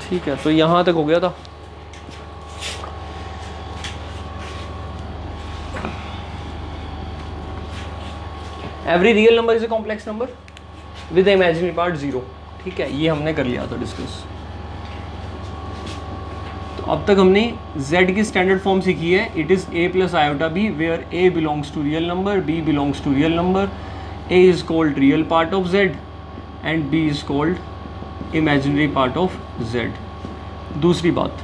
ठीक है, तो यहाँ तक हो गया था। Every real number is a complex number with imaginary part 0। ठीक है, ये हमने कर लिया था डिस्कस। तो अब तक हमने z की स्टैंडर्ड फॉर्म सीखी है, it is a plus iota b where a belongs to real number, b belongs to real number, a is called real part of z and b is called imaginary part of z। दूसरी बात,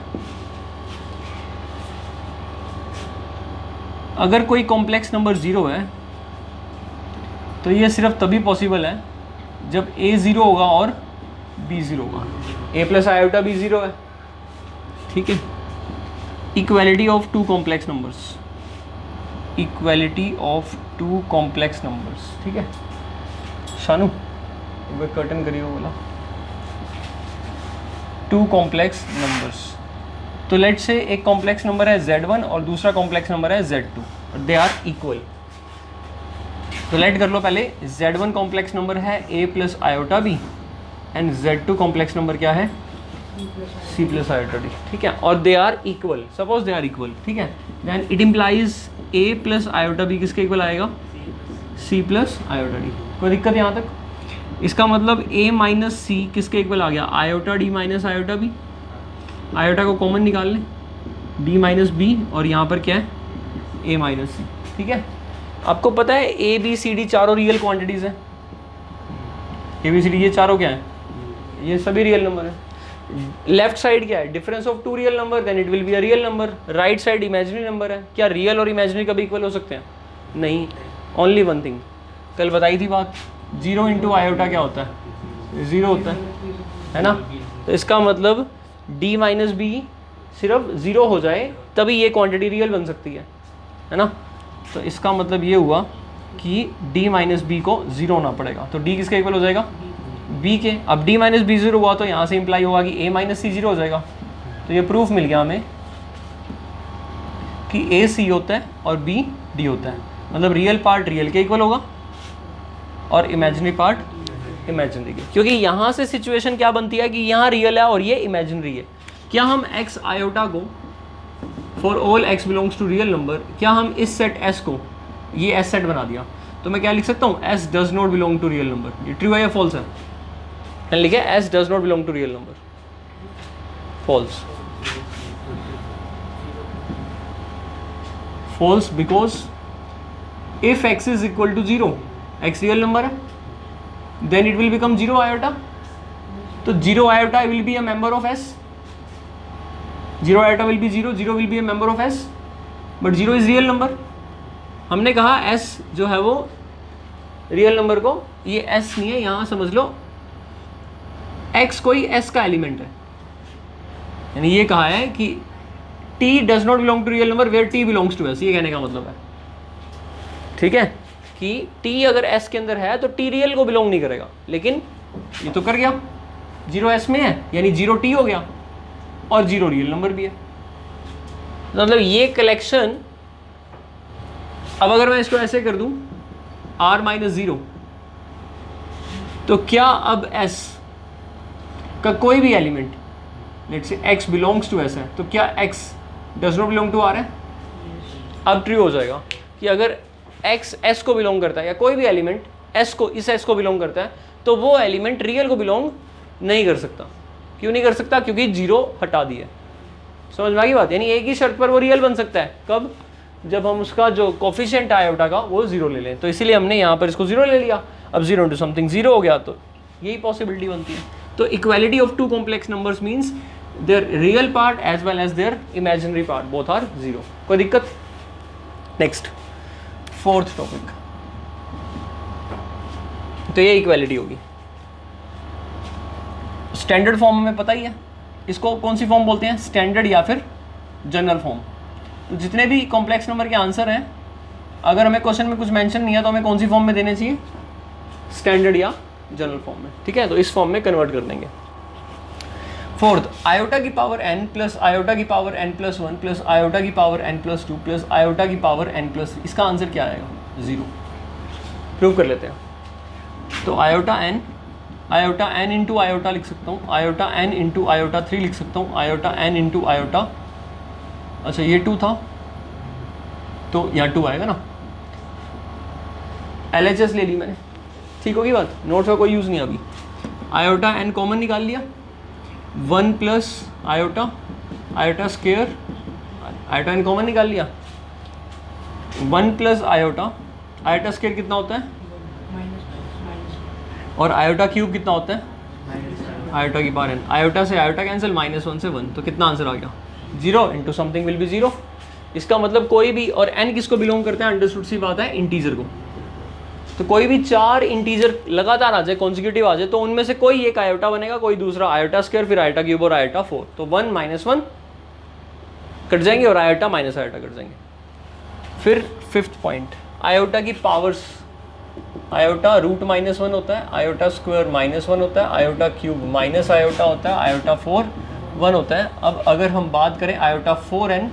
अगर कोई complex number 0 है तो ये सिर्फ तभी possible है जब a 0 होगा और b 0 होगा। a प्लस आयोटा b 0 है, ठीक है। Equality of two complex numbers, equality of two complex numbers, ठीक है। शानू एक बार कर्टन करिए बोला। टू कॉम्प्लेक्स नंबर्स, तो लेट्स से एक कॉम्प्लेक्स नंबर है z1 और दूसरा कॉम्प्लेक्स नंबर है z2 और दे आर इक्वल। तो लेट कर लो पहले, z1 कॉम्प्लेक्स नंबर है a plus iota b and z2 complex number क्या है c प्लस आयोटा d, ठीक है। और they are equal, suppose they are equal, ठीक है। Then it implies a plus iota b किसके इक्वल आएगा, c प्लस आयोटा d। कोई दिक्कत यहाँ तक? इसका मतलब a माइनस c किसके इक्वल आ गया, iota d minus iota b। Iota को कॉमन निकाल लें, b माइनस b और यहाँ पर क्या है a माइनस c, ठीक है। आपको पता है a b c d चारों रियल क्वांटिटीज़ हैं। a b c d ये चारों क्या है, ये सभी रियल नंबर है। लेफ्ट साइड क्या है, difference of two real number, then it will be a real number. Right side imaginary number है। क्या रियल और इमेजिनरी कभी इक्वल हो सकते हैं? नहीं। ओनली वन थिंग, कल बताई थी बात, 0 इंटू आयोटा क्या होता है, 0 होता है ना। तो इसका मतलब d माइनस बी सिर्फ 0 हो जाए तभी ये क्वांटिटी रियल बन सकती है ना। तो इसका मतलब ये हुआ कि d माइनस बी को 0 होना पड़ेगा। तो d किसके इक्वल हो जाएगा, b के। अब d माइनस बी 0 हुआ तो यहाँ से इंप्लाई होगा कि a माइनस सी 0 हो जाएगा। तो ये प्रूफ मिल गया हमें कि a c होता है और b d होता है। मतलब रियल पार्ट रियल के इक्वल होगा और इमेजिनरी पार्ट इमेजिनरी के। क्योंकि यहाँ से सिचुएशन क्या बनती है कि यहाँ रियल है और ये इमेजिनरी है। क्या हम x आयोटा को for all x belongs to real number, क्या हम इस सेट s को ये s सेट बना दिया तो मैं क्या लिख सकता हूँ, s does not belong to real number. ये ट्रू है या फॉल्स है? मैंने लिखा है s does not belong to real number, false. False because if x is equal to 0, x real number है, then it will become 0 iota. तो 0 iota will be a member of s, 0 iota will be 0, 0 will be a member of s, but 0 is real number. हमने कहा s जो है वो real number को, ये s नहीं है, यहाँ समझ लो x कोई s का एलिमेंट है। यानी ये कहा है कि t does not belong to real number where t belongs to s, ये कहने का मतलब है, ठीक है, कि t अगर s के अंदर है तो t रियल को बिलोंग नहीं करेगा। लेकिन ये तो कर गया, 0 s में है यानी 0 t हो गया और 0 रियल नंबर भी है। मतलब ये कलेक्शन, अब अगर मैं इसको ऐसे कर दूं r माइनस 0, तो क्या अब s का कोई भी element, let's say x belongs to s है, तो क्या x does not belong to r है? अब ट्रू हो जाएगा कि अगर x s को बिलोंग करता है या कोई भी एलिमेंट s को, इस s को बिलोंग करता है, तो वो एलिमेंट रियल को बिलोंग नहीं कर सकता। क्यों नहीं कर सकता? क्योंकि 0 हटा दिया। समझ में आ गई बात? यानी एक ही शर्त पर वो रियल बन सकता है, कब? जब हम उसका जो कोफिशिएंट आयोटा का वो 0 ले लें। तो इसीलिए हमने यहाँ पर इसको 0 ले लिया। अब 0 इंटू समथिंग 0 हो गया, तो यही पॉसिबिलिटी बनती है। तो equality of two complex numbers means their real part as well as their imaginary part both are 0। कोई दिक्कत? नेक्स्ट, फोर्थ टॉपिक, तो ये इक्वालिटी होगी। स्टैंडर्ड फॉर्म हमें पता ही है, इसको कौन सी फॉर्म बोलते हैं, स्टैंडर्ड या फिर जनरल फॉर्म। तो जितने भी कॉम्प्लेक्स नंबर के आंसर हैं, अगर हमें क्वेश्चन में कुछ मेंशन नहीं है तो हमें कौन सी फॉर्म में देने चाहिए, स्टैंडर्ड या जनरल फॉर्म में, ठीक है। तो इस फॉर्म में कन्वर्ट कर देंगे। फोर्थ, आयोटा की पावर n प्लस आयोटा की power n plus 1 plus iota की power n plus 2 plus iota की पावर n प्लस 3, इसका आंसर क्या आएगा? 0। प्रूव कर लेते हैं। तो iota n iota n into iota लिख सकता हूँ, आयोटा n इंटू आयोटा 3 लिख सकता हूँ, आयोटा n इंटू आयोटा, अच्छा ये 2 था तो यहाँ 2 आएगा ना। LHS ले ली मैंने, ठीक होगी बात, नोट्स का कोई यूज़ नहीं अभी। आयोटा n कॉमन निकाल लिया, 1 plus iota, iota square, iota n common निकाल लिया, 1 प्लस आयोटा, आयोटा स्क्वायर कितना होता है और आयोटा क्यूब कितना होता है, आयोटा की पावर n, आयोटा से आयोटा कैंसिल, -1 से 1, तो कितना आंसर आ गया 0 इंटू समथिंग विल बी 0। इसका मतलब कोई भी, और n किसको बिलोंग करते हैं, अंडरस्टूड सी बात है, इंटीजर को। तो कोई भी 4 इंटीजर लगातार आ जाए, कॉन्सिक्यूटिव आ जाए, तो उनमें से कोई एक आयोटा बनेगा, कोई दूसरा आयोटा स्क्वायर, फिर आयोटा क्यूब और आयोटा 4, तो 1 -1 कट जाएंगे और आयोटा माइनस आयोटा कट जाएंगे। फिर 5th पॉइंट, आयोटा की पावर्स, आयोटा रूट -1 होता है, आयोटा स्क्वायर -1 होता है, आयोटा क्यूब माइनस आयोटा होता है, आयोटा 4 1 होता है। अब अगर हम बात करें आयोटा 4n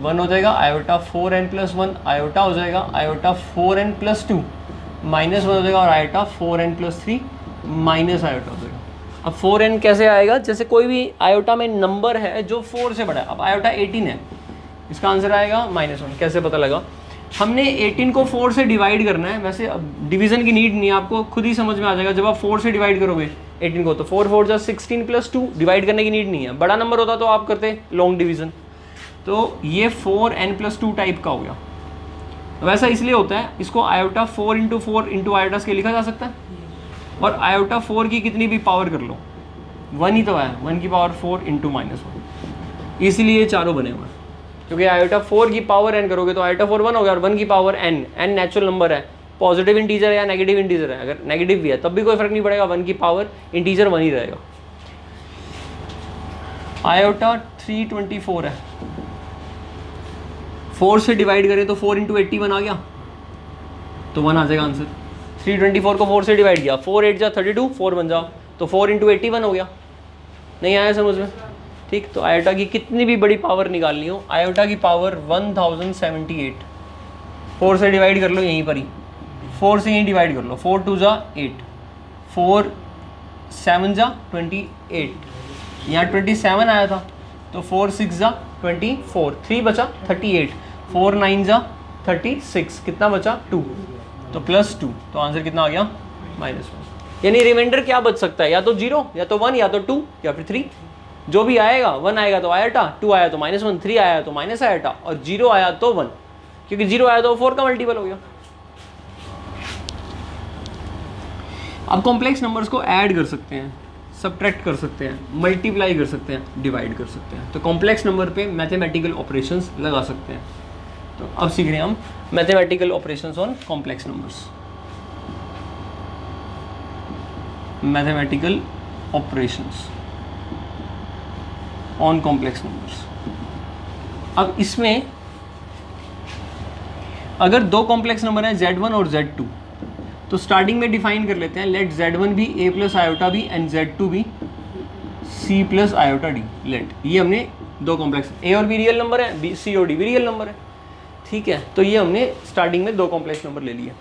1 हो जाएगा, आयोटा 4n + 1 आयोटा हो जाएगा, आयोटा 4n + 2 -1 हो जाएगा और आयोटा 4n + 3 माइनस आयोटा हो जाएगा। अब 4n कैसे आएगा, जैसे कोई भी आयोटा में नंबर है जो 4 से बड़ा है। अब आयोटा 18 है, इसका आंसर आएगा -1। कैसे पता लगा, हमने 18 को 4 से डिवाइड करना है। वैसे अब डिवीजन की नीड नहीं है, आपको खुद ही समझ में आ जाएगा जब आप 4 से डिवाइड करोगे 18 को, तो 4 4 जा 16 + 2, डिवाइड करने की नीड नहीं है। बड़ा नंबर होता तो आप करते लॉन्ग डिवीजन। तो ये 4n + 2 टाइप का हो गया। वैसा इसलिए होता है, इसको आयोटा 4 × 4 × आयोटा के लिखा जा सकता है। और आयोटा 4 की कितनी भी पावर कर लो, 1 ही तो है, 1 की पावर 4 × -1, इसलिए ये चारों बने हुए हैं। क्योंकि आयोटा 4 की पावर n करोगे तो आयोटा 4 1 हो गया, और 1 की power n, n natural number है, पॉजिटिव इंटीजर है या नेगेटिव इंटीजर है। अगर नेगेटिव भी है तब भी कोई फर्क नहीं पड़ेगा, 1 की पावर इंटीजर 1 ही रहेगा। आयोटा 324 है, 4 से डिवाइड करें तो 4 × 81 आ गया, तो 1 आ जाएगा आंसर। 324 को 4 से डिवाइड किया, 4 8 जा 32, 4 बन जा, तो 4 × 81 हो गया। नहीं आया समझ में, ठीक। तो आयोटा की कितनी भी बड़ी पावर निकालनी हो, आयोटा की पावर 1078, 4 से डिवाइड कर लो यहीं पर ही, 4 से यहीं डिवाइड कर लो, 4 2 जा 8, 4 7 जा 28, यहाँ 27 आया था, तो 4 6 जा 24, 3 बचा 38, 4 9 जा 36, कितना बचा 2, तो +2, तो आंसर कितना आ गया -1। यानी रिमाइंडर क्या बच सकता है, या तो 0, या तो 1, या तो 2, या फिर 3। जो भी आएगा, 1 आएगा तो आयोटा, 2 आया तो -1, 3 आया तो माइनस आयोटा, और 0 आया तो 1, क्योंकि 0 आया तो 4 का मल्टीपल हो गया। अब कॉम्प्लेक्स नंबर्स को ऐड कर सकते हैं, सब्ट्रैक्ट कर सकते हैं, मल्टीप्लाई कर सकते हैं, डिवाइड कर सकते हैं। तो कॉम्प्लेक्स नंबर पे मैथमेटिकल ऑपरेशंस लगा सकते हैं। तो अब सीख रहे हैं हम mathematical operations on complex numbers. Mathematical operations on complex numbers. अब इसमें अगर दो कॉम्प्लेक्स नंबर हैं Z1 और Z2, तो स्टार्टिंग में डिफाइन कर लेते हैं, लेट Z1 भी A + आयोटा भी एंड Z2 भी C + आयोटा D। लेट, ये हमने दो कॉम्प्लेक्स, A और B रियल नंबर है, B C और D भी रियल नंबर है, ठीक है। तो ये हमने स्टार्टिंग में दो कॉम्प्लेक्स नंबर ले लिए।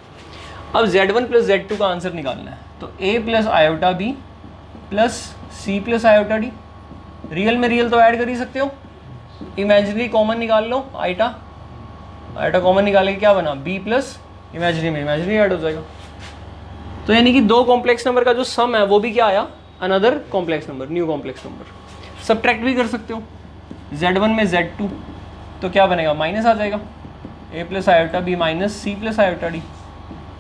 अब Z1 + Z2 का आंसर निकालना है, तो A + iota B + C + iota D। Real में रियल तो ऐड कर ही सकते हो, इमेजिनरी कॉमन निकाल लो, आयोटा आयोटा कॉमन निकालेंगे, क्या बना B + इमेजिनरी में इमेजिनरी ऐड हो जाएगा। तो यानी कि दो कॉम्प्लेक्स नंबर का जो सम है वो भी क्या आया, another complex number, new complex number. Subtract भी कर सकते हो, Z1 में Z2 तो क्या बनेगा, माइनस आ जाएगा, A + iota B - C + iota D।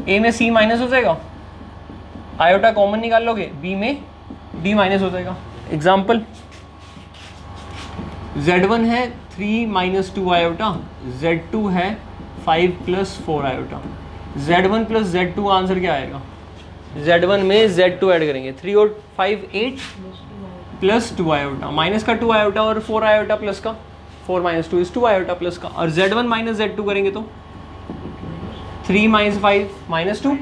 A में C माइनस हो जाएगा, आयोटा कॉमन निकाल लोगे, B में D माइनस हो जाएगा। एग्जाम्पल, Z1 है 3 - 2 आयोटा, Z2 है 5 + 4 आयोटा। Z1 + Z2 का आंसर क्या आएगा, Z1 में Z2 ऐड करेंगे, 3 और 5 8 + 2 आयोटा, माइनस का 2 आयोटा और 4 आयोटा प्लस का 4 - 2 = 2 आयोटा प्लस का, और Z1 - Z2 करेंगे तो 3 - 5 - 2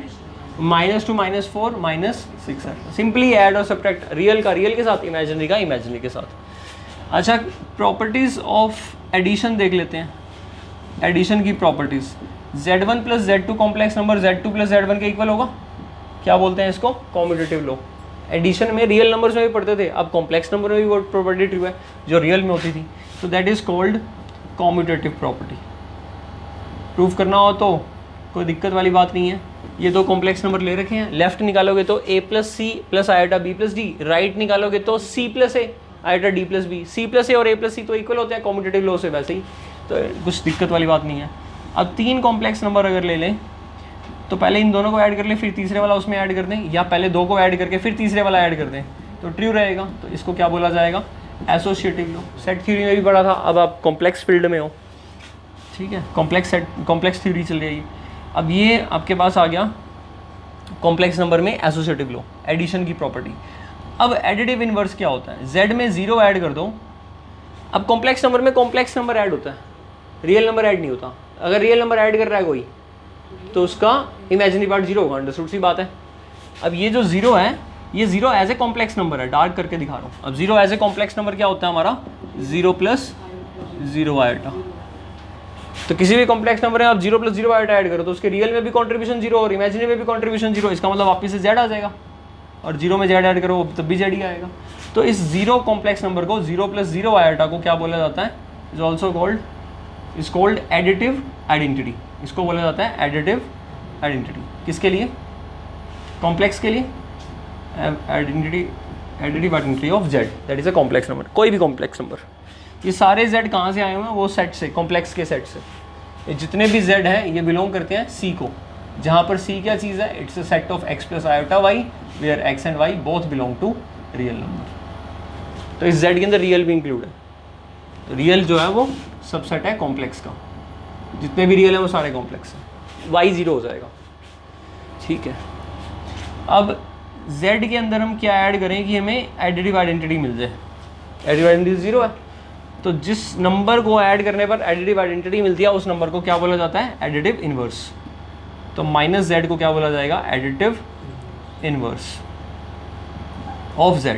-2 - 4 -6 है। सिंपली ऐड और सब्ट्रैक्ट, रियल का रियल के साथ, इमेजिनरी का इमेजिनरी के साथ। अच्छा, प्रॉपर्टीज ऑफ एडिशन देख लेते हैं, एडिशन की properties. Z1 + Z2 complex number Z2 + Z1 के इक्वल होगा, क्या बोलते हैं इसको, कॉम्यूटेटिव लॉ। एडिशन में रियल नंबर्स में भी पढ़ते थे, अब कॉम्प्लेक्स नंबर में भी वो प्रॉपर्टी ट्रू है जो रियल में होती थी, तो that is called commutative property. Proof करना हो तो कोई दिक्कत वाली बात नहीं है। ये दो कॉम्प्लेक्स नंबर ले रखे हैं, लेफ्ट निकालोगे तो a plus C plus iota b plus D, right निकालोगे तो c plus A iota d plus B, c plus A और a प्लस सी तो इक्वल होते हैं कॉम्यूटेटिव लॉ से वैसे ही, तो कुछ दिक्कत वाली बात नहीं है। अब 3 कॉम्प्लेक्स नंबर अगर ले लें तो पहले इन दोनों को ऐड कर लें, फिर तीसरे वाला उसमें ऐड कर दें, या पहले 2 को ऐड करके फिर तीसरे वाला ऐड कर दें, तो ट्रू रहेगा। तो इसको क्या बोला जाएगा? Associative law. सेट थ्योरी में भी पढ़ा था, अब आप कॉम्प्लेक्स फील्ड में हो, ठीक है, कॉम्प्लेक्स थ्योरी चल रही है। अब ये आपके पास आ गया कॉम्प्लेक्स नंबर में एसोसिएटिव लॉ, एडिशन की प्रॉपर्टी। अब एडिटिव इनवर्स क्या होता है? z में 0 ऐड कर दो। अब कॉम्प्लेक्स नंबर में कॉम्प्लेक्स नंबर ऐड होता है, रियल नंबर ऐड नहीं होता। अगर रियल नंबर ऐड कर रहा है कोई तो उसका इमेजिनरी पार्ट 0 होगा, अंडरस्टूड सी बात है। अब ये जो 0 है, ये 0 एज ए कॉम्प्लेक्स नंबर है, डार्क करके दिखा रहा हूँ। अब 0 एज ए कॉम्प्लेक्स नंबर क्या होता है हमारा? 0 प्लस 0 आयोटा। तो किसी भी कॉम्प्लेक्स नंबर में आप 0 प्लस 0 आयोटा ऐड करो तो उसके रियल में भी कॉन्ट्रीब्यूशन 0 और इमेजिनरी में भी कॉन्ट्रीब्यूशन 0, इसका मतलब वापस से z आ जाएगा, और 0 में z ऐड करो तब भी z ही आएगा। तो इस 0 कॉम्प्लेक्स नंबर को 0 प्लस 0 आयोटा को क्या बोला जाता है? Is also called additive identity. इसको बोला जाता है एडिटिव आइडेंटिटी। किसके लिए? कॉम्प्लेक्स के लिए। Additive identity of z, that is a complex number, कोई भी कॉम्प्लेक्स नंबर। ये सारे z कहाँ से आए हुए हैं? वो सेट से, कॉम्प्लेक्स के सेट से। ये जितने भी z हैं ये बिलोंग करते हैं c को, जहाँ पर c क्या चीज़ है? It's a set of x plus iota y where x and y both belong to real number. तो इस z के अंदर रियल भी इंक्लूड है। तो रियल जो है वो सबसेट है कॉम्प्लेक्स का, जितने भी रियल है वो सारे कॉम्प्लेक्स हैं। y 0 हो जाएगा, ठीक है। अब z के अंदर हम क्या ऐड करें कि हमें एडिटिव आइडेंटिटी मिल जाए? एडिटिव आइडेंटिटी 0 है, तो जिस नंबर को ऐड करने पर एडिटिव आइडेंटिटी मिलती है उस नंबर को क्या बोला जाता है? Additive inverse. तो माइनस z को क्या बोला जाएगा? Additive inverse of z।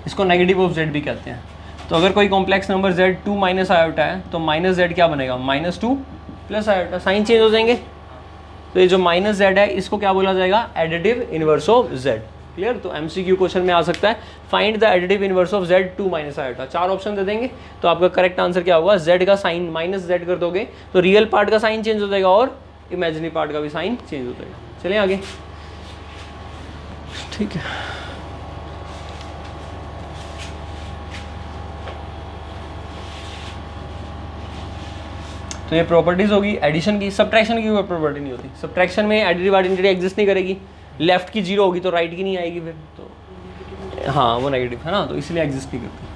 इसको नेगेटिव ऑफ z भी कहते हैं। तो अगर कोई complex number z 2 minus iota है तो माइनस z क्या बनेगा? -2 प्लस आयोटा, साइन चेंज हो जाएंगे। तो ये जो माइनस z है इसको क्या बोला जाएगा? Additive inverse of z। Clear? तो MCQ क्वेश्चन में आ सकता है, find the additive inverse of z 2 minus iota. 4 option दे देंगे, तो आपका करेक्ट आंसर क्या होगा? z का साइन माइनस z कर दोगे तो रियल पार्ट का साइन चेंज हो जाएगा और इमेजिनरी पार्ट का भी साइन चेंज हो जाएगा। चलिए आगे, ठीक है। तो ये प्रॉपर्टीज होगी एडिशन की। सब्ट्रैक्शन की कोई प्रॉपर्टी नहीं होती। सब्ट्रैक्शन में एडिटिव आइडेंटिटी एग्जिस्ट नहीं करेगी, लेफ्ट की 0 होगी तो राइट की नहीं आएगी फिर, तो हाँ वो नेगेटिव है ना, तो इसलिए एग्जिस्ट नहीं करती।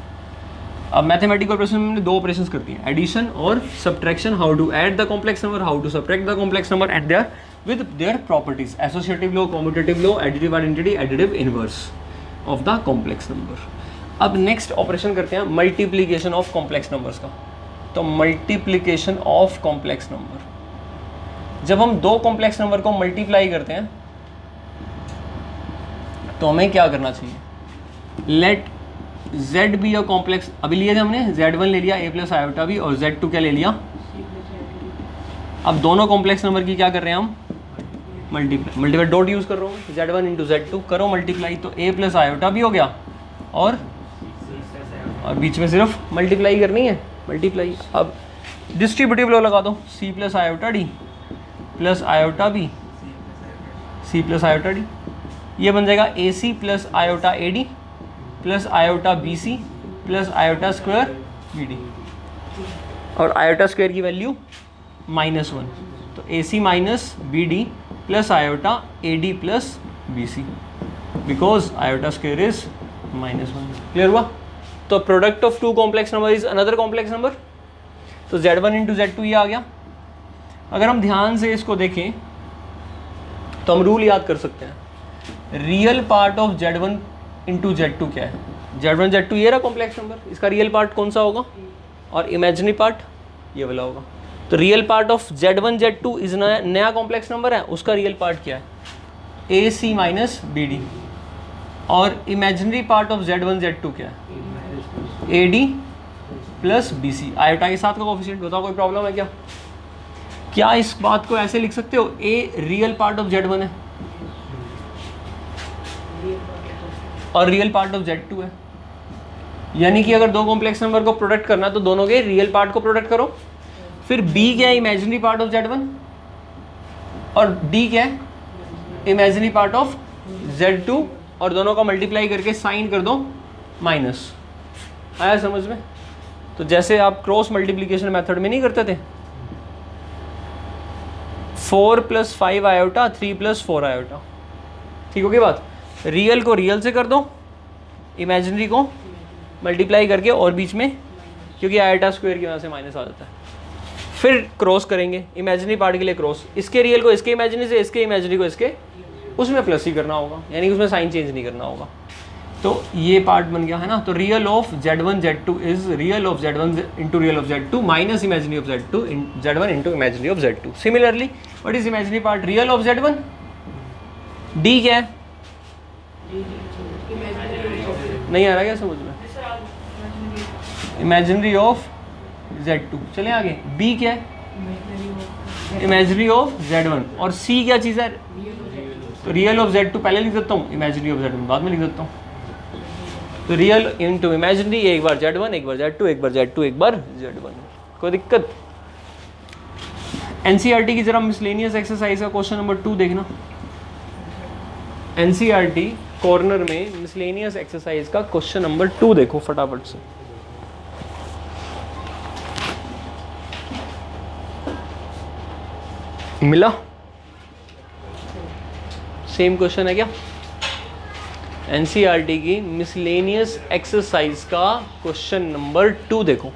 अब मैथमेटिकल ऑपरेशन में 2 ऑपरेशंस करती हैं, एडिशन और subtraction. How to add the complex number, how to subtract the complex number and their with their properties, associative law, commutative law, additive identity, additive inverse of the complex number. अब next operation करते हैं multiplication of complex numbers का। तो multiplication of complex number, जब हम 2 complex number को multiply करते हैं तो हमें क्या करना चाहिए? Let z be a complex, अभी लिए थे हमने z1 ले लिया a प्लस आयोटा भी, और z2 क्या ले लिया? अब दोनों कॉम्प्लेक्स नंबर की क्या कर रहे हैं हम? मल्टीप्लाई डॉट यूज कर रहा हूँ, z1 इंटू z2 करो मल्टीप्लाई, तो a प्लस आयोटा भी हो गया और बीच में सिर्फ मल्टीप्लाई करनी है, मल्टीप्लाई। अब डिस्ट्रीब्यूटिव लॉ लगा दो, c plus iota d plus iota b c plus iota d, ये बन जाएगा AC plus iota AD plus iota BC plus iota square BD, और आयोटा स्क्वायर की वैल्यू -1, तो AC minus BD plus iota AD plus BC, because iota square is -1। Clear हुआ? तो product of 2 complex number is another complex number. तो z1 into z2 ये आ गया। अगर हम ध्यान से इसको देखें तो हम रूल याद कर सकते हैं, real part of z1 into z2 क्या है? z1 z2 ये रहा कॉम्प्लेक्स नंबर, इसका रियल पार्ट कौन सा होगा? और इमेजिनरी पार्ट ये वाला होगा। तो real part of z1 z2 is नया कॉम्प्लेक्स नंबर है, उसका रियल पार्ट क्या है? AC माइनस BD, और imaginary part of z1 z2 क्या है? AD प्लस BC, आयोटा के साथ का कोफिशिएंट। बताओ कोई प्रॉब्लम है क्या? क्या इस बात को ऐसे लिख सकते हो, A real part of z1 है, और रियल पार्ट ऑफ Z2 है, यानी कि अगर दो कॉम्प्लेक्स नंबर को प्रोडक्ट करना तो दोनों के रियल पार्ट को प्रोडक्ट करो। फिर B क्या है, इमेजिनरी पार्ट ऑफ Z1, और D क्या है, इमेजिनरी पार्ट ऑफ Z2, और दोनों का मल्टीप्लाई करके साइन कर दो माइनस। आया समझ में? तो जैसे आप क्रॉस मल्टीप्लिकेशन मेथड में नहीं करते थे, 4 + 5 आयोटा 3 + 4 आयोटा, ठीक होगी बात। रियल को रियल से कर दो, इमेजिनरी को मल्टीप्लाई करके, और बीच में क्योंकि आयोटा स्क्वायर की वजह से माइनस आ जाता है, फिर क्रॉस करेंगे इमेजिनरी पार्ट के लिए क्रॉस, इसके रियल को इसके इमेजिनरी से, इसके इमेजिनरी को इसके, उसमें प्लस ही करना होगा, यानी उसमें साइन चेंज नहीं करना होगा। तो ये पार्ट बन गया है ना। तो real of Z1 Z2 is real of Z1 into real of Z2 minus imaginary of Z1 into imaginary of Z2। Similarly what is imaginary part, real of Z1, D क्या है, नहीं आ रहा क्या समझ में, इमेजिनरी ऑफ Z2। चले आगे, B क्या है, इमेजिनरी ऑफ Z1, और C क्या चीज़ है, तो रियल ऑफ Z2 पहले लिख देता हूँ, इमेजिनरी ऑफ Z1 बाद में लिख देता हूँ। तो रियल इंटू इमेजिनरी, एक बार Z1 एक बार Z2 एक बार Z2 एक बार Z1, कोई दिक्कत। NCERT की जरा मिसलेनियस एक्सरसाइज का क्वेश्चन नंबर 2 देखना। NCERT कॉर्नर में मिसलेनियस एक्सरसाइज का क्वेश्चन नंबर 2 देखो फटाफट से। मिला? सेम क्वेश्चन है क्या? NCERT की मिसलेनियस एक्सरसाइज का क्वेश्चन नंबर 2 देखो।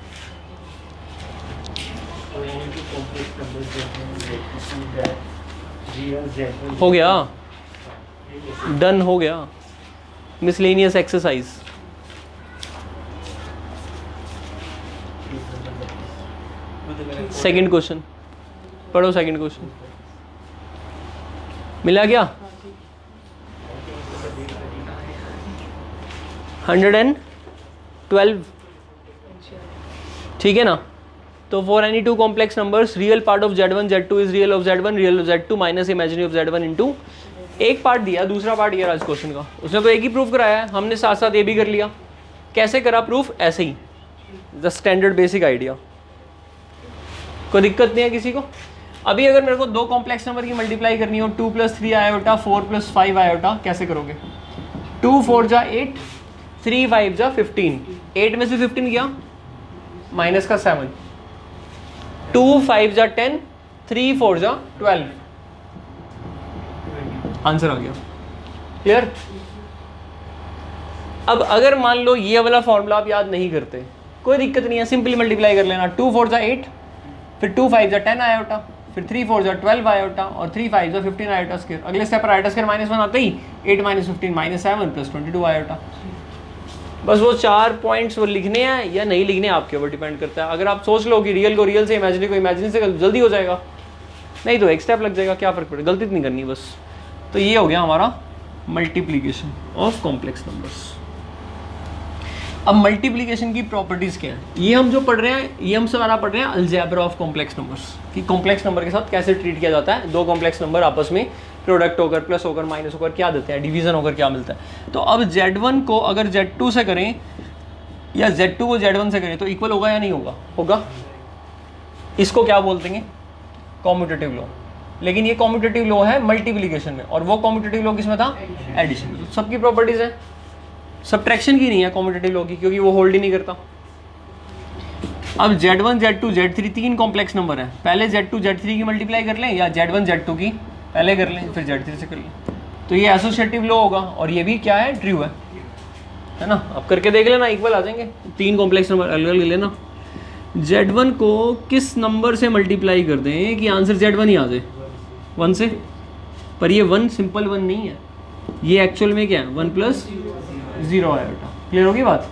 हो गया, डन हो गया। मिसलेनियस एक्सरसाइज सेकंड क्वेश्चन पढ़ो, सेकंड क्वेश्चन मिला क्या? 112, ठीक है ना। तो for any two complex numbers real part of Z1 Z2 is real of Z1 real of Z2 minus imaginary of Z1 into, एक पार्ट दिया, दूसरा पार्ट ये रहा इस क्वेश्चन का। उसने तो एक ही प्रूफ कराया है, हमने साथ साथ ये भी कर लिया। कैसे करा प्रूफ? ऐसे ही, द स्टैंडर्ड बेसिक आइडिया, कोई दिक्कत नहीं है किसी को। अभी अगर मेरे को दो कॉम्प्लेक्स नंबर की मल्टीप्लाई करनी हो, 2 + 3 आयोटा 4 + 5 आयोटा, कैसे करोगे? 2 4 जा 8, 3 5 जा 15, 8 में से 15 गया माइनस का 7, 2 5 जा 10, 3 4 जा 12, आंसर आ गया। क्लियर? अब अगर मान लो ये वाला फॉर्मूला आप याद नहीं करते, कोई दिक्कत नहीं है, सिंपली मल्टीप्लाई कर लेना। 2 4 जा 8, फिर 2 5 जा 10 आयोटा, फिर 3 4 जा 12 आयोटा, और 3 5 जा 15 आयोटा स्क्वायर। अगले स्टेप पर आयोटा स्क्वायर -1 आते ही 8 - 15 -7 + 22 आयोटा। बस वो 4 पॉइंट्स वो लिखने हैं या नहीं लिखने, आपके ऊपर डिपेंड करता है। अगर आप सोच लो कि रियल को रियल से, इमेजिनरी को इमेजिनरी से, जल्दी हो जाएगा, नहीं तो एक स्टेप लग जाएगा, क्या फर्क पड़ेगा, गलती नहीं करनी बस। तो ये हो गया हमारा मल्टीप्लिकेशन ऑफ कॉम्प्लेक्स नंबर्स। अब मल्टीप्लिकेशन की प्रॉपर्टीज क्या है, ये हम जो पढ़ रहे हैं, ये हम सारा पढ़ रहे हैं अलजेब्रा ऑफ कॉम्प्लेक्स नंबर्स, कि कॉम्प्लेक्स नंबर के साथ कैसे ट्रीट किया जाता है। दो कॉम्प्लेक्स नंबर आपस में प्रोडक्ट होकर, प्लस होकर, माइनस होकर क्या देते हैं, डिवीजन होकर क्या मिलता है। तो अब Z1 को अगर Z2 से करें या Z2 को Z1 से करें तो इक्वल होगा या नहीं होगा? होगा। इसको क्या बोलते हैं? Commutative law. लेकिन ये कॉम्यूटेटिव लॉ है मल्टीप्लिकेशन में, और वो कॉम्यूटेटिव लॉ किसमें था? एडिशन। सबकी प्रॉपर्टीज है, सब्ट्रैक्शन की नहीं है कॉम्यूटेटिव लॉ की, क्योंकि वो होल्ड ही नहीं करता। अब Z1 Z2 Z3 तीन कॉम्प्लेक्स नंबर हैं, पहले Z2 Z3 की मल्टीप्लाई कर लें, या Z1 Z2 की पहले कर लें फिर Z3 से कर लें, तो ये एसोसिएटिव लॉ होगा। और ये भी क्या है? ट्रू है ना। अब करके देख लेना, इक्वल आ जाएंगे। तीन कॉम्प्लेक्स नंबर अलग अलग लेना। Z1 को किस नंबर से मल्टीप्लाई कर दें कि आंसर Z1 ही आ जाए? 1 से। पर ये 1 सिंपल 1 नहीं है, ये एक्चुअल में क्या है? 1 + 0 आयोटा। क्लियर होगी बात?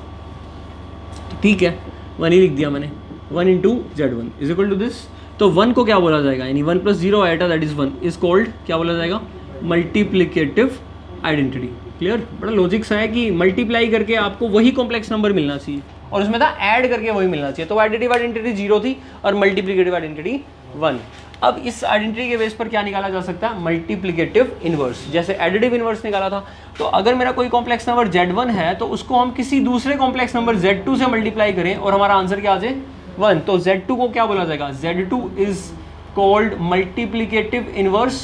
ठीक है, 1 ही लिख दिया मैंने। 1 × Z1 = दिस। तो 1 को क्या बोला जाएगा? यानी 1 + 0 iota that is 1 is called, क्या बोला जाएगा? Multiplicative identity. क्लियर? बड़ा लॉजिक सा है कि मल्टीप्लाई करके आपको वही कॉम्प्लेक्स नंबर मिलना चाहिए, और उसमें था ऐड करके वही मिलना चाहिए। तो एडिटिव आइडेंटिटी 0 थी और मल्टीप्लिकेटिव आइडेंटिटी 1। अब इस आइडेंटिटी के बेस पर क्या निकाला जा सकता है, मल्टीप्लिकेटिव इनवर्स, जैसे एडिटिव इनवर्स निकाला था। तो अगर मेरा कोई कॉम्प्लेक्स नंबर Z1 है तो उसको हम किसी दूसरे कॉम्प्लेक्स नंबर Z2 से मल्टीप्लाई करें और हमारा आंसर क्या आ जाए 1, तो Z2 को क्या बोला जाएगा, Z2 is called multiplicative inverse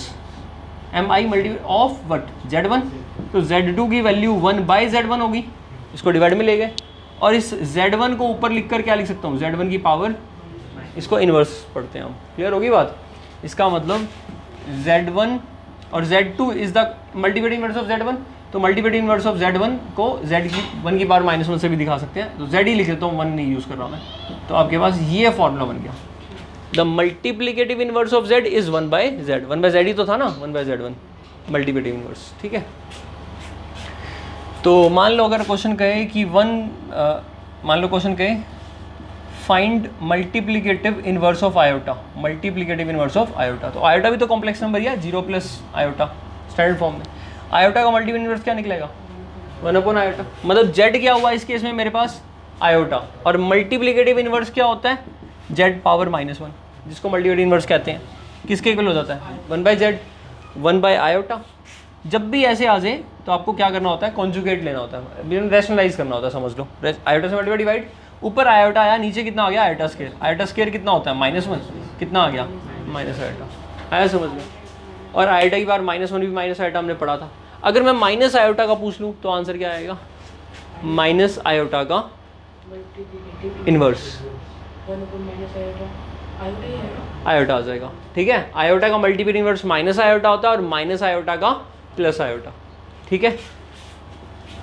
MI multi of what Z1। तो Z2 की वैल्यू 1/Z1 होगी, इसको डिवाइड में ले गए, और इस Z1 को ऊपर लिख कर क्या लिख सकता हूँ, Z1 की पावर, इसको इनवर्स पढ़ते हैं हम, क्लियर होगी बात। इसका मतलब Z1 और Z2 is the multiplicative inverse of Z1, तो मल्टीप्लिकेटिव इनवर्स ऑफ Z1 को Z1 की पावर -1 से भी दिखा सकते हैं, तो Z ही लिख देता हूँ, 1 नहीं यूज़ कर रहा मैं। तो आपके पास ये फॉर्मूला बन गया, the multiplicative inverse of Z is 1/Z, 1/Z ही तो था ना, 1/Z1 मल्टीप्लिकेटिव इनवर्स, ठीक है। तो मान लो अगर क्वेश्चन कहे कि मान लो क्वेश्चन कहे find multiplicative inverse of iota, multiplicative inverse of iota, तो आयोटा भी तो कॉम्प्लेक्स नंबर ही है, 0 प्लस आयोटा स्टैंडर्ड फॉर्म में। आयोटा का मल्टीप्लिकेटिव इनवर्स क्या निकलेगा, 1 आयोटा, मतलब Z क्या हुआ इस केस में मेरे पास आयोटा, और मल्टीप्लिकेटिव इनवर्स क्या होता है Z पावर -1, जिसको मल्टीप्लिकेटिव इनवर्स कहते हैं, किसके इक्वल हो जाता है 1/Z, 1/आयोटा। जब भी ऐसे आ जाए तो आपको क्या करना होता है, कॉन्जुगेट लेना होता है, रैशनलाइज करना होता है, समझ लो आयोटा से मल्टीप्लाई डिवाइड, ऊपर आयोटा आया, नीचे कितना आ गया आयोटा स्क्वायर, आयोटा स्क्वायर कितना होता है -1, कितना आ गया -आयोटा, आया समझ में। और आयोटा की बार -1 भी -आयोटा हमने पढ़ा था। अगर मैं -आयोटा का पूछ लूँ तो आंसर क्या आएगा, -आयोटा का इनवर्स आयोटा आ जाएगा, ठीक है। आयोटा का मल्टीप्लिकेटिव इनवर्स -आयोटा होता है और -आयोटा का प्लस आयोटा, ठीक है।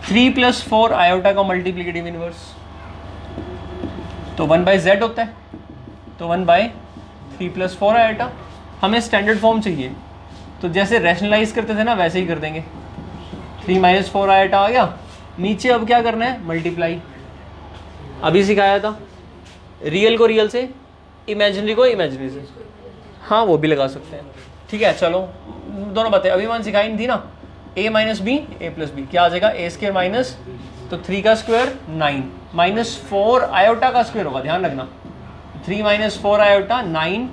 3 + 4 आयोटा का मल्टीप्लिकेटिव इनवर्स तो 1/Z होता है, तो 1/3 + 4 आयोटा। हमें स्टैंडर्ड फॉर्म चाहिए, तो जैसे रैशनलाइज करते थे ना वैसे ही कर देंगे, 3 - 4 आयोटा आ गया, नीचे अब क्या करना है मल्टीप्लाई, अभी सिखाया था, रियल को रियल से, इमेजिनरी को इमेजिनरी से, हाँ वो भी लगा सकते हैं, ठीक है। चलो दोनों बातें अभी मैंने सिखाई नहीं थी ना, a - b a + b क्या आ जाएगा, a² माइनस, तो 3 का स्क्वायर 9 -4 आयोटा का स्क्वायर होगा, ध्यान रखना, 3 - 4 आयोटा 9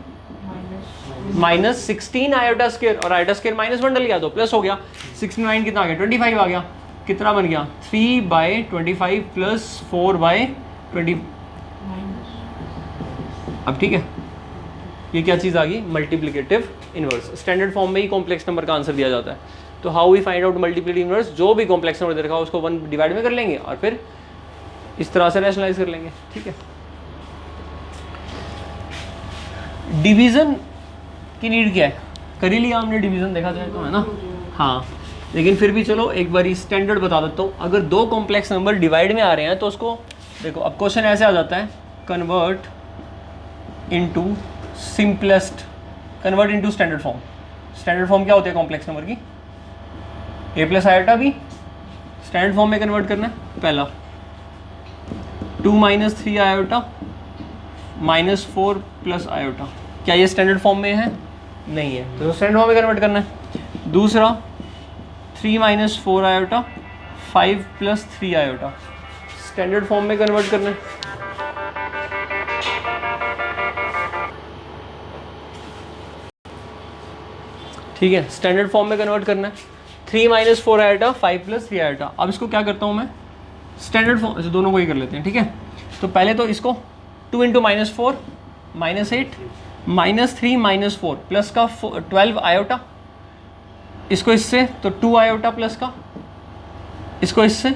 -16 आयोटा स्क्वायर, और आयोटा स्क्वायर -1 डल गया तो प्लस हो गया, 69 कितना आ गया 25 आ गया, कितना बन गया 3/25 + 4/20। अब ठीक है, ये क्या चीज़ आ गई, मल्टीप्लिकेटिव इनवर्स। स्टैंडर्ड फॉर्म में ही कॉम्प्लेक्स नंबर का आंसर दिया जाता है। तो how we find out multiplicative inverse, जो भी कॉम्प्लेक्स नंबर दे रखा है उसको 1 डिवाइड में कर लेंगे और फिर इस तरह से रैशनलाइज कर लेंगे, ठीक है। डिवीजन की नीड क्या है, कर ही लिया हमने डिवीजन, देखा जाए तो, है ना, हाँ। लेकिन फिर भी चलो एक बार स्टैंडर्ड बता देता हूँ, अगर 2 कॉम्प्लेक्स नंबर डिवाइड में आ रहे हैं तो उसको देखो, अब क्वेश्चन ऐसे आ जाता है, convert into simplest, convert into standard form. Standard form क्या होती है कॉम्प्लेक्स नंबर की, a + आयोटा भी स्टैंडर्ड फॉर्म में कन्वर्ट करना है। पहला 2 - 3 आयोटा -4 + आयोटा, क्या ये स्टैंडर्ड फॉर्म में है, नहीं है, तो स्टैंडर्ड फॉर्म में कन्वर्ट करना है। दूसरा 3 - 4 आयोटा 5 + 3 आयोटा, स्टैंडर्ड फॉर्म में कन्वर्ट करना है। ठीक है, स्टैंडर्ड फॉर्म में कन्वर्ट करना है। 3 - 4 आयोटा 5 + 3 आयोटा। अब इसको क्या करता हूँ मैं, स्टैंडर्ड फॉर्म से दोनों को ही कर लेते हैं, ठीक है। तो पहले तो इसको 2 × -4 -8 -3 - 4 प्लस का 12 आयोटा, इसको इससे तो 2 आयोटा प्लस का, इसको इससे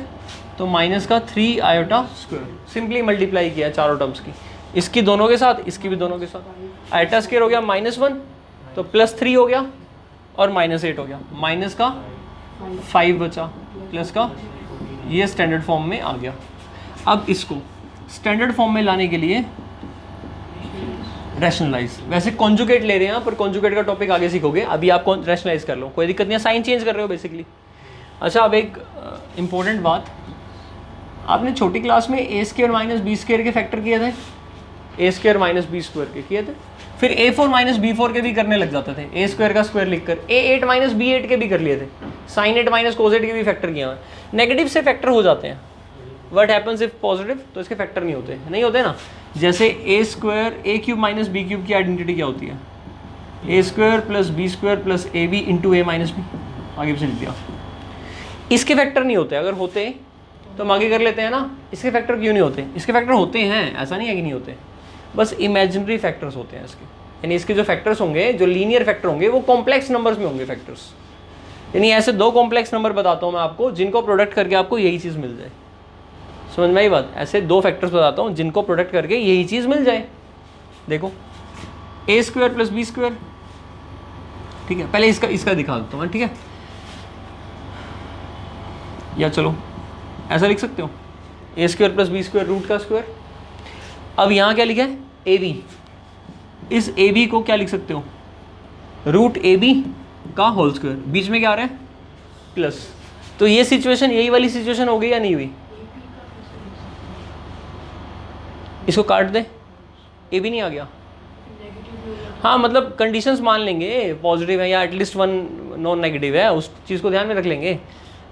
तो माइनस का 3 आयोटा स्क्वायर। सिंपली मल्टीप्लाई किया चारों टर्म्स की, इसकी दोनों के साथ, इसकी भी दोनों के साथ। आयोटा स्क्वायर हो गया -1 तो +3 हो गया और -8 हो गया, माइनस का 5 बचा प्लस का, ये स्टैंडर्ड फॉर्म में आ गया। अब इसको स्टैंडर्ड फॉर्म में लाने के लिए रैशनलाइज, वैसे कॉन्जुगेट ले रहे हैं पर कॉन्जुगेट का टॉपिक आगे सीखोगे, अभी आप रैशनलाइज कर लो, कोई दिक्कत नहीं है, साइन चेंज कर रहे हो बेसिकली। अच्छा, अब एक इम्पोर्टेंट बात, आपने छोटी क्लास में a² - b² के फैक्टर किए थे, a² - b² के किए थे, फिर a4 - b4 के भी करने लग जाते थे, a² का स्क्वायर लिखकर, a8 - b8 के भी कर लिए थे, sin 8 - cos 8 के भी फैक्टर किया है। नेगेटिव से फैक्टर हो जाते हैं, व्हाट हैपेंस इफ पॉजिटिव, तो इसके फैक्टर नहीं होते ना। जैसे a² a³ - b³ की आइडेंटिटी क्या होती है, A square plus B square plus A B into A minus B, आगे पीछे लिख दिया। इसके फैक्टर नहीं होते, अगर होते तो हम आगे कर लेते हैं ना। इसके फैक्टर क्यों नहीं होते? इसके फैक्टर होते हैं, ऐसा नहीं है कि नहीं होते, बस इमेजिनरी फैक्टर्स होते हैं इसके। यानी इसके जो फैक्टर्स होंगे, जो लीनियर फैक्टर होंगे, वो कॉम्प्लेक्स नंबर्स में होंगे फैक्टर्स। यानी ऐसे दो कॉम्प्लेक्स नंबर बताता हूँ मैं आपको जिनको प्रोडक्ट करके आपको यही चीज़ मिल जाए। समझ में आई बात? ऐसे दो फैक्टर्स बताता हूँ जिनको प्रोडक्ट करके यही चीज़ मिल जाए। देखो ए स्क्वायर प्लस बी स्क्वायर, ठीक है, पहले इसका दिखा देता हूँ मैं, ठीक है, या चलो ऐसा लिख सकते हो, A square plus B square root का स्क्वायर। अब यहाँ क्या लिखा है? A B. इस ए बी को क्या लिख सकते हो? रूट ए बी का होल स्क्वायर, बीच में क्या आ रहा है? प्लस। तो ये सिचुएशन, यही वाली सिचुएशन हो गई या नहीं हुई? इसको काट दे, ए बी नहीं आ गया। हाँ मतलब कंडीशंस मान लेंगे, पॉजिटिव है या एटलीस्ट वन नॉन नेगेटिव है, उस चीज़ को ध्यान में रख लेंगे।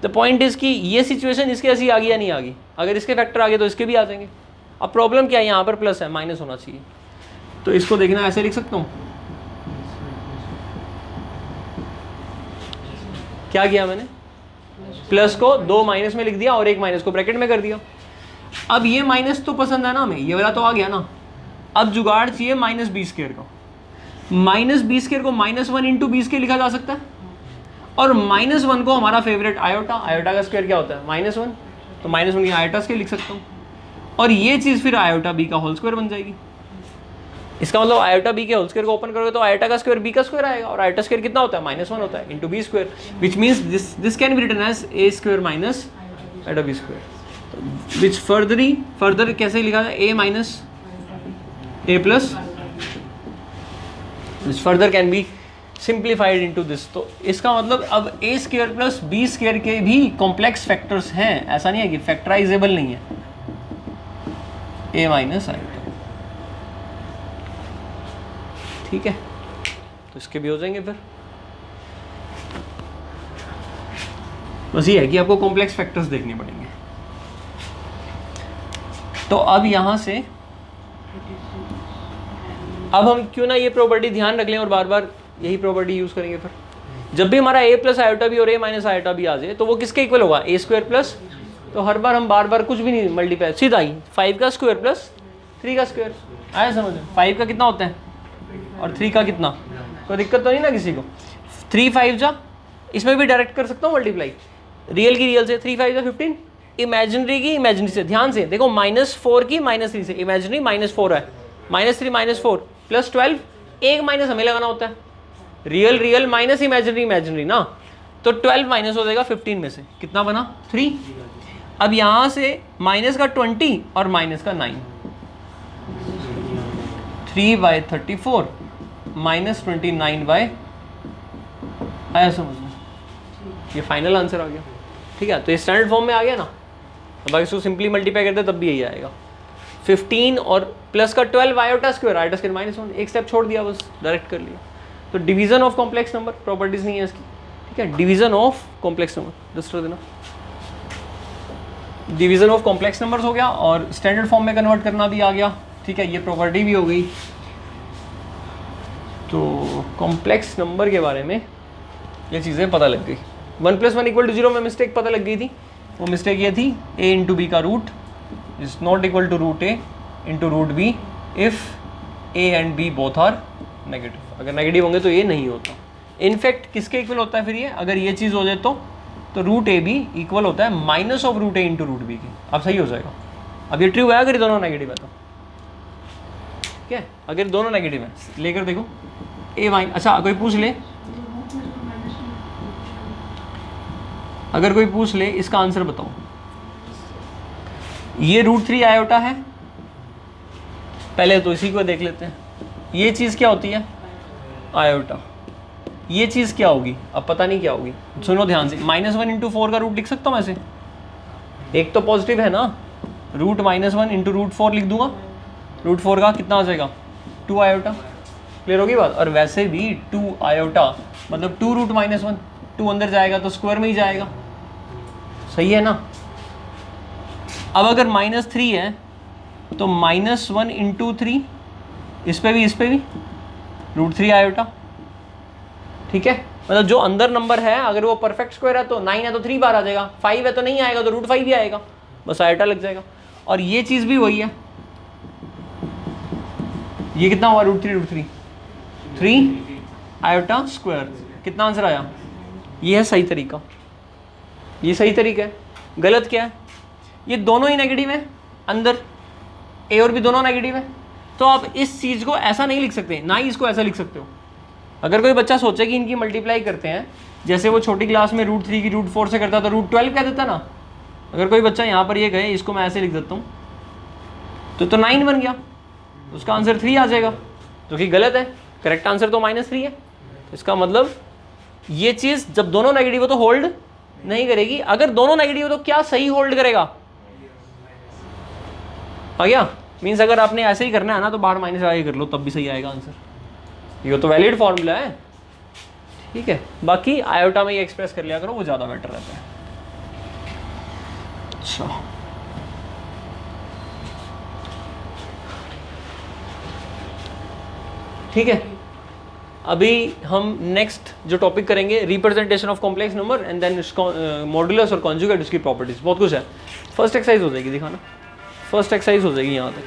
द पॉइंट इज कि ये सिचुएशन इसके ऐसी आ गई या नहीं आ गई? अगर इसके फैक्टर आ गए तो इसके भी आ जाएंगे। अब प्रॉब्लम क्या है? यहाँ पर प्लस है, माइनस होना चाहिए। तो इसको देखना, ऐसे लिख सकता हूँ। क्या किया मैंने? प्लस को दो माइनस में लिख दिया और एक माइनस को ब्रैकेट में कर दिया। अब ये माइनस तो पसंद है ना हमें, ये वाला तो आ गया ना। अब जुगाड़ चाहिए माइनस बी स्क्वायर का। माइनस बी स्क्वायर को minus one into B square लिखा जा सकता है, और माइनस वन को हमारा फेवरेट आयोटा, आयोटा का स्क्वायर क्या होता है? माइनस वन, तो माइनस वन की आयोटा स्क्वायर लिख सकता हूँ, और ये चीज़ फिर आयोटा बी का होल स्क्वायर बन जाएगी। इसका मतलब आयोटा बी के होल स्क्वायर को ओपन करोगे तो आयोटा का स्क्वायर बी का स्क्वायर आएगा, और आयोटा स्क्वायर कितना होता है? माइनस वन होता है, into B square, which means this can be written as A square minus iota B square, which further कैसे लिखा जाए? A minus A plus, which further can be simplified into this. तो इसका मतलब अब A square plus B square के भी complex factors हैं, ऐसा नहीं है कि फैक्टराइजेबल नहीं है। ए माइनस आयोटा, ठीक है, तो इसके भी हो जाएंगे फिर। बस ये है कि आपको कॉम्प्लेक्स फैक्टर्स देखने पड़ेंगे। तो अब यहां से अब हम क्यों ना ये प्रॉपर्टी ध्यान रख लें और बार बार यही प्रॉपर्टी यूज करेंगे। फिर जब भी हमारा ए प्लस आयोटा भी और ए माइनस आयोटा भी आ जाए तो वो किसके इक्वल होगा? ए स्क्वायर प्लस, तो हर बार हम बार बार कुछ भी नहीं मल्टीप्लाई, सीधा ही 5 का स्क्वायर प्लस 3 का स्क्वायर। आया समझ? 5 का कितना होता है और 3 का कितना? कोई दिक्कत तो नहीं ना किसी को? 3 5 जा, इसमें भी डायरेक्ट कर सकता हूँ मल्टीप्लाई, रियल की रियल से, 3 5 जा 15, इमेजिनरी की इमेजिनरी से। ध्यान से देखो, -4 की -3 से, इमेजिनरी -4 है, -3 -4 प्लस 12, एक माइनस हमें लगाना होता है, real real minus imaginary imaginary ना, तो 12 माइनस हो जाएगा 15 में से, कितना बना? 3। अब यहाँ से माइनस का 20 और माइनस का 9, 3/34 माइनस 29/, आया समझ में? ये फाइनल आंसर आ गया, ठीक है। तो ये स्टैंडर्ड फॉर्म में आ गया ना। अब अगर इसको सिंपली मल्टीप्लाई करते तब भी यही आएगा, 15 और प्लस का 12 आयोटा स्क्वायर, आयोटा स्क्वायर -1, एक स्टेप छोड़ दिया, बस डायरेक्ट कर लिया। तो division of complex number, properties नहीं है इसकी, ठीक है। Division of complex number register देना, डिवीजन ऑफ कॉम्प्लेक्स नंबर्स हो गया और स्टैंडर्ड फॉर्म में कन्वर्ट करना भी आ गया, ठीक है। ये प्रॉपर्टी भी हो गई। तो कॉम्प्लेक्स नंबर के बारे में ये चीज़ें पता लग गई। 1 + 1 = 0 में मिस्टेक पता लग गई थी, वो मिस्टेक ये थी a × b का root is not equal to √a × √b if a and b both are negative. अगर नेगेटिव होंगे तो ये नहीं होता। इनफैक्ट किसके इक्वल होता है फिर ये? अगर ये चीज़ हो जाए तो √ab इक्वल होता है -√a × √b के। अब सही हो जाएगा। अब ये ट्रू है अगर ये दोनों नेगेटिव है तो, ठीक है। अगर दोनों नेगेटिव है लेकर देखो a-, अच्छा कोई पूछ ले, अगर कोई पूछ ले इसका आंसर बताओ, ये √3 आयोटा है, पहले तो इसी को देख लेते हैं। ये चीज़ क्या होती है? आयोटा। ये चीज़ क्या होगी? अब पता नहीं क्या होगी, सुनो ध्यान से। -1 × 4 का रूट लिख सकता हूँ ऐसे, एक तो पॉजिटिव है ना, रूट -1 × √4 लिख दूंगा। √4 का कितना आ जाएगा? 2 आयोटा। क्लियर होगी बात? और वैसे भी 2 आयोटा मतलब 2 √-1, 2 अंदर जाएगा तो स्क्वायर में ही जाएगा, सही है ना। अब अगर -3 है तो -1 × 3, इस पे भी √3 आयोटा, ठीक है, मतलब जो अंदर नंबर है अगर वो परफेक्ट स्क्वायर है तो 9 है तो 3 बार आ जाएगा, 5 है तो नहीं आएगा तो √5 ही आएगा, बस आयोटा लग जाएगा। और ये चीज़ भी वही है, ये कितना हुआ √3 3 आयोटा स्क्वायर, कितना आंसर आया? ये है सही तरीका, ये सही तरीका है। गलत क्या है? ये दोनों ही नेगेटिव है, अंदर ए और बी दोनों नेगेटिव है, तो आप इस चीज़ को ऐसा नहीं लिख सकते, ना ही इसको ऐसा लिख सकते हो। अगर कोई बच्चा सोचे कि इनकी मल्टीप्लाई करते हैं, जैसे वो छोटी क्लास में √3 की √4 से करता तो √12 कह देता ना, अगर कोई बच्चा यहाँ पर ये कहे इसको मैं ऐसे लिख देता हूँ तो 9 बन गया, उसका आंसर 3 आ जाएगा, जो कि गलत है। करेक्ट आंसर तो -3 है। इसका मतलब ये चीज़ जब दोनों नेगेटिव हो तो होल्ड नहीं करेगी, अगर दोनों नेगेटिव हो तो क्या सही होल्ड करेगा? आ गया? मीन्स अगर आपने ऐसे ही करना है ना तो बाहर माइनस आगे कर लो तब भी सही आएगा आंसर, ये तो वैलिड फॉर्मूला है, ठीक है। बाकी आयोटा में ये एक्सप्रेस कर लिया करो, वो ज़्यादा बेटर रहता है। अच्छा, ठीक है, अभी हम नेक्स्ट जो टॉपिक करेंगे representation of complex number and then modulus और कॉन्जुगेट, उसकी प्रॉपर्टीज, बहुत कुछ है। फर्स्ट एक्सरसाइज हो जाएगी, दिखाना, फर्स्ट एक्सरसाइज हो जाएगी यहाँ तक।